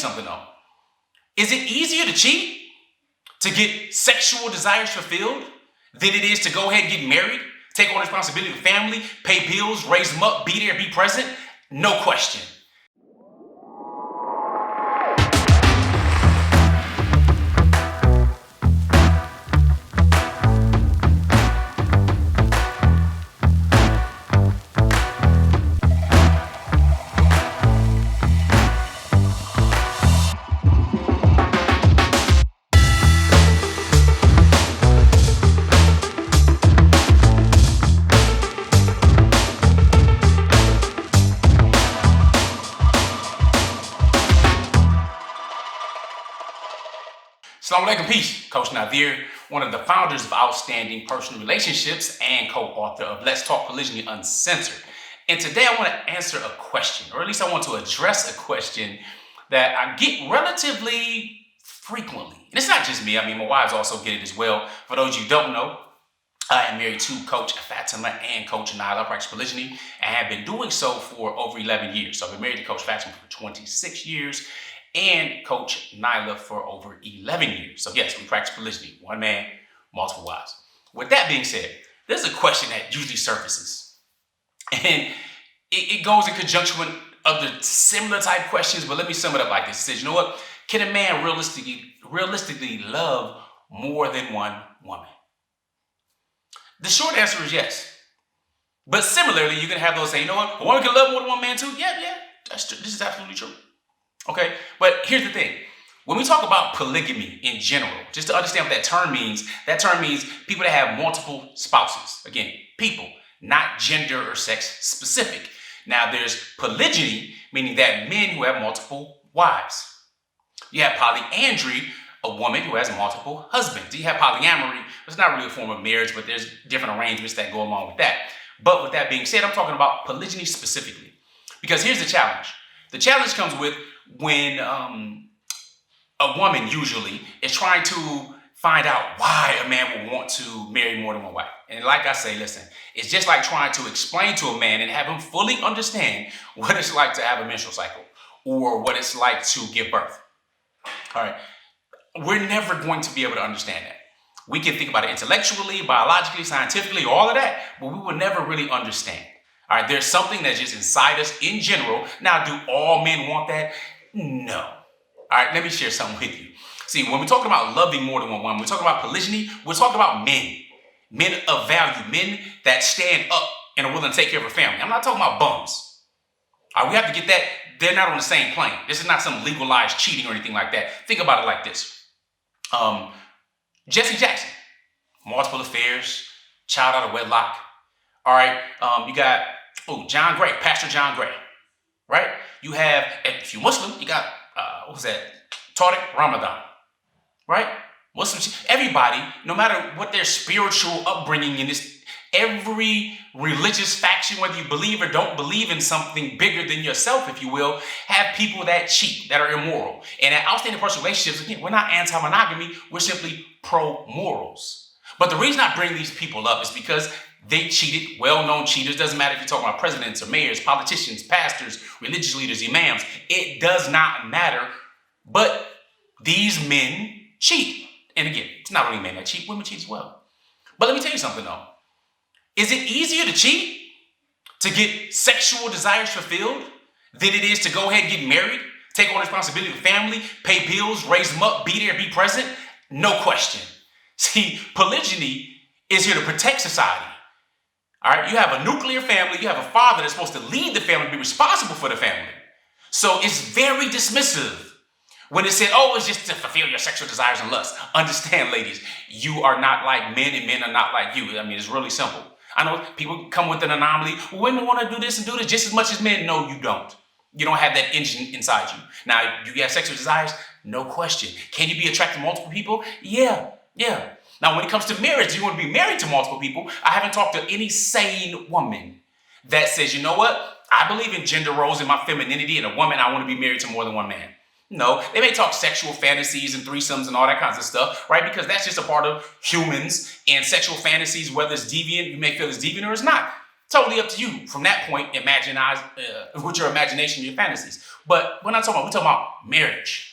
something though. Is it easier to cheat, to get sexual desires fulfilled, than it is to go ahead and get married, take on responsibility of family, pay bills, raise them up, be there, be present? No question. Assalamu alaikum, peace. Coach Nazir, one of the founders of Outstanding Personal Relationships and co-author of Let's Talk Polygyny Uncensored. And today I want to answer a question, or at least I want to address a question that I get relatively frequently. And it's not just me. I mean, my wives also get it as well. For those of you who don't know, I am married to Coach Fatimah and Coach Nyla. I practice polygyny and have been doing so for over 11 years. So I've been married to Coach Fatimah for 26 years. And Coach Nyla for over 11 years. So yes, we practice polygyny, one man, multiple wives. With that being said, there's a question that usually surfaces. And it goes in conjunction with other similar type questions, but let me sum it up like this. It says, you know what? Can a man realistically love more than one woman? The short answer is yes. But similarly, you can have those say, you know what? A woman can love more than one man too? Yeah, that's true. This is absolutely true. Okay, but here's the thing. When we talk about polygamy in general, just to understand what that term means people that have multiple spouses. Again, people, not gender or sex specific. Now there's polygyny, meaning that men who have multiple wives. You have polyandry, a woman who has multiple husbands. You have polyamory, it's not really a form of marriage, but there's different arrangements that go along with that. But with that being said, I'm talking about polygyny specifically. Because here's the challenge. The challenge comes with when a woman usually is trying to find out why a man will want to marry more than one wife. And like I say, listen, it's just like trying to explain to a man and have him fully understand what it's like to have a menstrual cycle or what it's like to give birth. All right. We're never going to be able to understand that. We can think about it intellectually, biologically, scientifically, all of that, but we will never really understand. All right, there's something that's just inside us in general. Now, do all men want that? No. All right, let me share something with you. See, when we're talking about loving more than one woman, we're talking about polygyny, we're talking about men of value, men that stand up and are willing to take care of a family. I'm not talking about bums. All right, we have to get that. They're not on the same plane. This is not some legalized cheating or anything like that. Think about it like this. Jesse Jackson, multiple affairs, child out of wedlock. All right, you got, John Gray, Pastor John Gray, right? You have, if you're Muslim, you got, Tariq Ramadan, right? Muslims, everybody, no matter what their spiritual upbringing in this, every religious faction, whether you believe or don't believe in something bigger than yourself, if you will, have people that cheat, that are immoral. And at Outstanding Personal Relationships, again, we're not anti-monogamy, we're simply pro-morals. But the reason I bring these people up is because they cheated, well-known cheaters. Doesn't matter if you're talking about presidents or mayors, politicians, pastors, religious leaders, imams. It does not matter. But these men cheat. And again, it's not only men that cheat, women cheat as well. But let me tell you something though. Is it easier to cheat, to get sexual desires fulfilled, than it is to go ahead and get married, take on responsibility of family, pay bills, raise them up, be there, be present? No question. See, polygyny is here to protect society. All right, you have a nuclear family, you have a father that's supposed to lead the family, be responsible for the family. So it's very dismissive when it said, it's just to fulfill your sexual desires and lusts. Understand, ladies, you are not like men and men are not like you. I mean, it's really simple. I know people come with an anomaly. Women want to do this and do this just as much as men. No, you don't. You don't have that engine inside you. Now, do you have sexual desires? No question. Can you be attracted to multiple people? Yeah. Now, when it comes to marriage, you want to be married to multiple people. I haven't talked to any sane woman that says, you know what? I believe in gender roles and my femininity, and a woman, I want to be married to more than one man. No, they may talk sexual fantasies and threesomes and all that kinds of stuff, right? Because that's just a part of humans and sexual fantasies, whether it's deviant, you may feel it's deviant or it's not. Totally up to you. From that point, imagine with your imagination, your fantasies. But we're talking about marriage.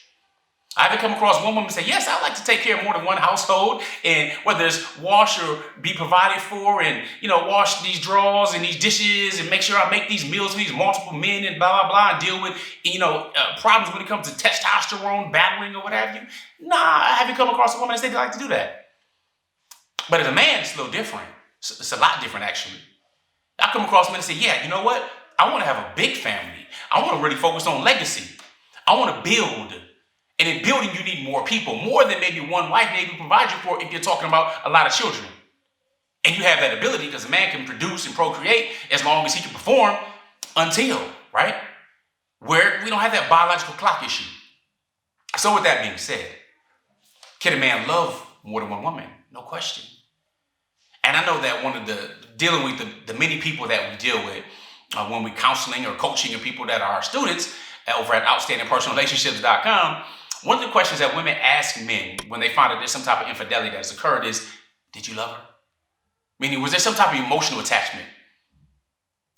I haven't come across one woman say, yes, I like to take care of more than one household, and whether it's wash or be provided for, and wash these drawers and these dishes and make sure I make these meals for these multiple men and blah, blah, blah, and deal with, problems when it comes to testosterone battling or what have you. Nah, I haven't come across a woman that said they like to do that. But as a man, it's a little different. It's a lot different, actually. I come across men and say, yeah, you know what? I want to have a big family. I want to really focus on legacy. I want to build. And in building, you need more people, more than maybe one wife maybe provide you for if you're talking about a lot of children. And you have that ability because a man can produce and procreate as long as he can perform until, right? Where we don't have that biological clock issue. So with that being said, can a man love more than one woman? No question. And I know that one of dealing with the many people that we deal with when we're counseling or coaching people that are our students over at outstandingpersonalrelationships.com, one of the questions that women ask men when they find out there's some type of infidelity that has occurred is, did you love her? Meaning, was there some type of emotional attachment?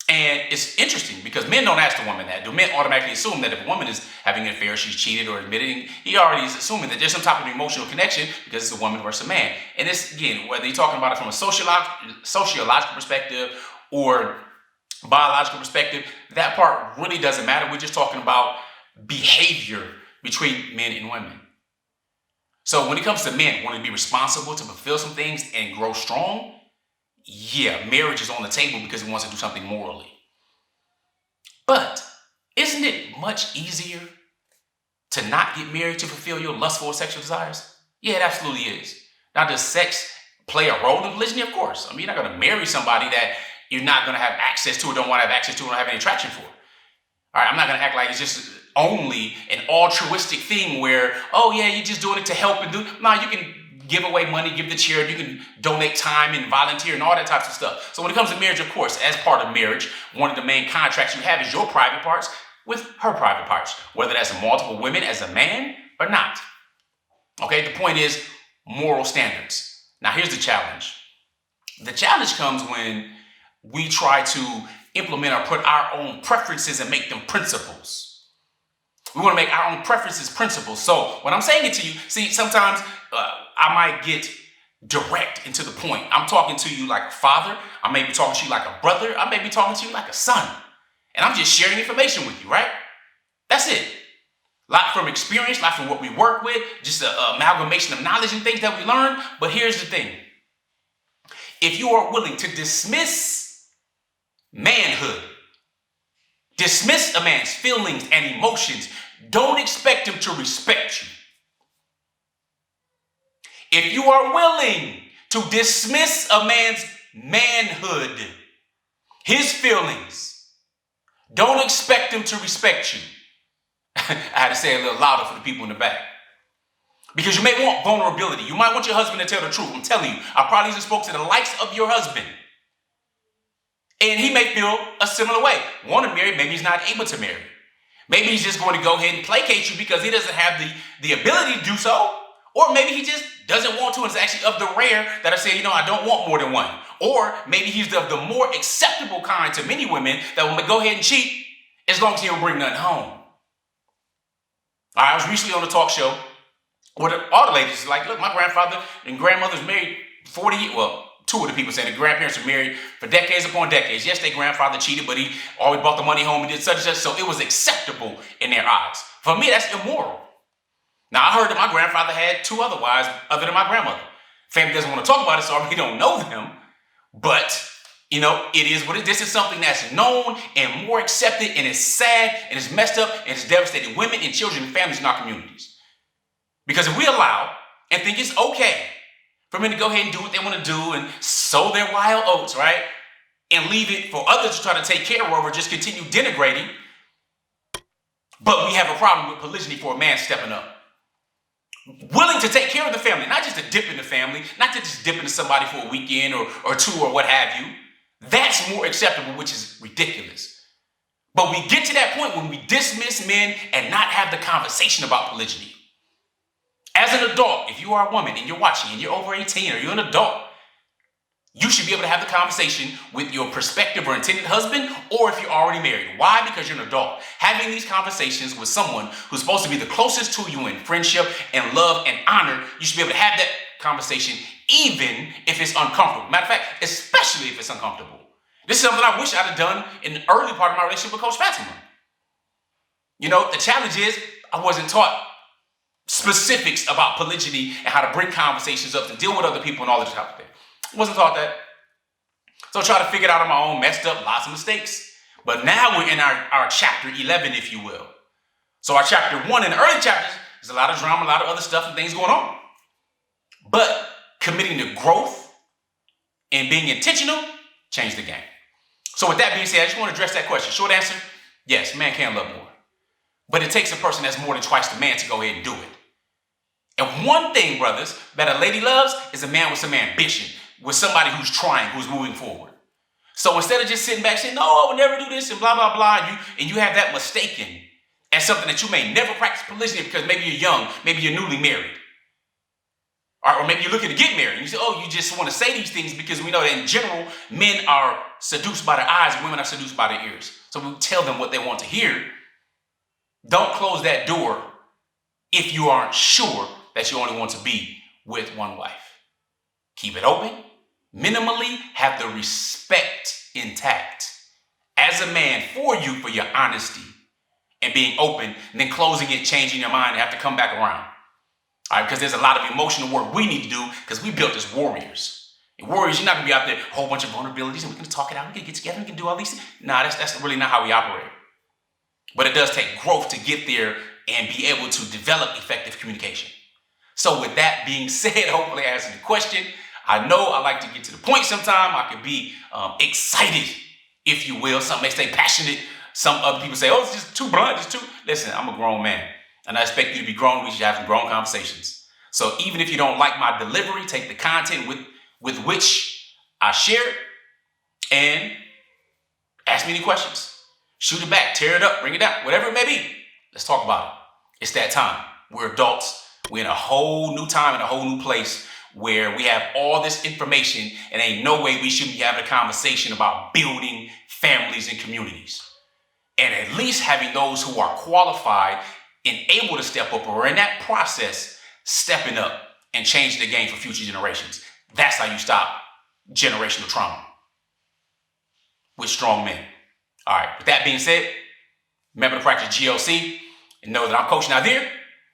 And it's interesting because men don't ask the woman that. Do men automatically assume that if a woman is having an affair, she's cheated or admitting, he already is assuming that there's some type of emotional connection because it's a woman versus a man. And this, again, whether you're talking about it from a sociological perspective or biological perspective, that part really doesn't matter. We're just talking about behavior between men and women. So when it comes to men wanting to be responsible to fulfill some things and grow strong, yeah, marriage is on the table because he wants to do something morally. But isn't it much easier to not get married to fulfill your lustful sexual desires? Yeah, it absolutely is. Now, does sex play a role in polygyny? Of course. I mean, you're not going to marry somebody that you're not going to have access to or don't want to have access to or don't have any attraction for. All right, I'm not going to act like it's just only an altruistic thing where, oh yeah, you're just doing it to help and do. No, you can give away money, give to charity, you can donate time and volunteer and all that types of stuff. So when it comes to marriage, of course, as part of marriage, one of the main contracts you have is your private parts with her private parts, whether that's multiple women as a man or not. Okay, the point is moral standards. Now here's the challenge. The challenge comes when we try to implement or put our own preferences and make them principles. We want to make our own preferences principles. So when I'm saying it to you, see, sometimes I might get direct and to the point. I'm talking to you like a father. I may be talking to you like a brother. I may be talking to you like a son. And I'm just sharing information with you, right? That's it. A lot from experience, a lot from what we work with, just an amalgamation of knowledge and things that we learn. But here's the thing. If you are willing to dismiss manhood, dismiss a man's feelings and emotions, don't expect him to respect you. If you are willing to dismiss a man's manhood, his feelings, don't expect him to respect you. I had to say it a little louder for the people in the back. Because you may want vulnerability. You might want your husband to tell the truth. I'm telling you, I probably just spoke to the likes of your husband. And he may feel a similar way. Want to marry, maybe he's not able to marry. Maybe he's just going to go ahead and placate you because he doesn't have the ability to do so. Or maybe he just doesn't want to and is actually of the rare that are saying, I don't want more than one. Or maybe he's of the more acceptable kind to many women that will go ahead and cheat as long as he don't bring nothing home. I was recently on a talk show where all the ladies are like, look, my grandfather and grandmother's married 40 years. Well, two of the people saying the grandparents were married for decades upon decades. Yes, their grandfather cheated, but he always brought the money home and did such and such. So it was acceptable in their eyes. For me, that's immoral. Now, I heard that my grandfather had two other wives other than my grandmother. Family doesn't want to talk about it, so I really don't know them. But, it is what it is. This is something that's known and more accepted, and it's sad, and it's messed up, and it's devastating women and children and families in our communities. Because if we allow and think it's okay for men to go ahead and do what they want to do and sow their wild oats, right? And leave it for others to try to take care of or just continue denigrating. But we have a problem with polygyny for a man stepping up. Willing to take care of the family, not just to dip in the family, not to just dip into somebody for a weekend or two or what have you. That's more acceptable, which is ridiculous. But we get to that point when we dismiss men and not have the conversation about polygyny. As an adult, if you are a woman and you're watching and you're over 18 or you're an adult, You should be able to have the conversation with your prospective or intended husband, or if you're already married. Why? Because you're an adult. Having these conversations with someone who's supposed to be the closest to you in friendship and love and honor, you should be able to have that conversation even if it's uncomfortable. Matter of fact, especially if it's uncomfortable. This is something I wish I'd have done in the early part of my relationship with Coach Fatimah. You know, the challenge is I wasn't taught specifics about polygyny and how to bring conversations up to deal with other people and all this type of thing. I wasn't taught that. So I tried to figure it out on my own, messed up, lots of mistakes. But now we're in our chapter 11, if you will. So our chapter 1 in the early chapters, there's a lot of drama, a lot of other stuff and things going on. But committing to growth and being intentional changed the game. So with that being said, I just want to address that question. Short answer, yes, man can love more. But it takes a person that's more than twice the man to go ahead and do it. And one thing, brothers, that a lady loves is a man with some ambition, with somebody who's trying, who's moving forward. So instead of just sitting back saying, no, I would never do this and blah, blah, blah, and you have that mistaken as something that you may never practice polygyny because maybe you're young, maybe you're newly married. Or maybe you're looking to get married. And you say, oh, you just want to say these things because we know that in general, men are seduced by their eyes and women are seduced by their ears. So we tell them what they want to hear. Don't close that door if you aren't sure that you only want to be with one wife. Keep it open. Minimally have the respect intact as a man for you, for your honesty and being open, and then closing it, changing your mind, and have to come back around. All right, because there's a lot of emotional work we need to do because we built as warriors. And warriors, you're not going to be out there, a whole bunch of vulnerabilities, and we're going to talk it out, we can get together, we can do all these things. Nah, that's really not how we operate. But it does take growth to get there and be able to develop effective communication. So with that being said, hopefully I answered the question. I know I like to get to the point sometime. I can be excited, if you will. Some may say passionate. Some other people say, oh, it's just too blunt. It's too... Listen, I'm a grown man. And I expect you to be grown. We should have some grown conversations. So even if you don't like my delivery, take the content with which I share it and ask me any questions. Shoot it back, tear it up, bring it down, whatever it may be. Let's talk about it. It's that time. We're adults. We're in a whole new time, in a whole new place where we have all this information and ain't no way we should be having a conversation about building families and communities. And at least having those who are qualified and able to step up or in that process, stepping up and changing the game for future generations. That's how you stop generational trauma with strong men. All right, with that being said, remember to practice GLC and know that I'm Coach Nazir.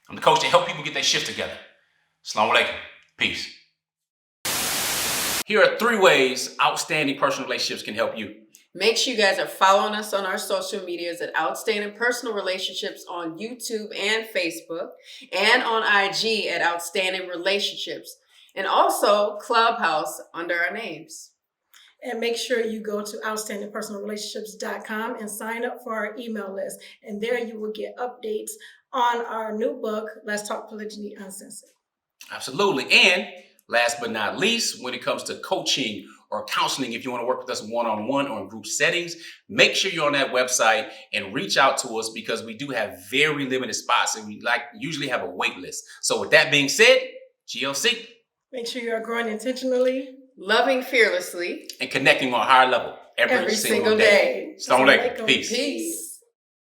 I'm the coach to help people get their shit together. Assalamu alaikum. Peace. Here are 3 ways outstanding personal relationships can help you. Make sure you guys are following us on our social medias at Outstanding Personal Relationships on YouTube and Facebook, and on IG at Outstanding Relationships, and also Clubhouse under our names. And make sure you go to outstandingpersonalrelationships.com and sign up for our email list. And there you will get updates on our new book, Let's Talk Polygyny Uncensored. Absolutely. And last but not least, when it comes to coaching or counseling, if you want to work with us one-on-one or in group settings, make sure you're on that website and reach out to us because we do have very limited spots and we usually have a wait list. So with that being said, GLC. Make sure you are growing intentionally, loving fearlessly, and connecting on a higher level every single day. Assalamu alaikum. Peace.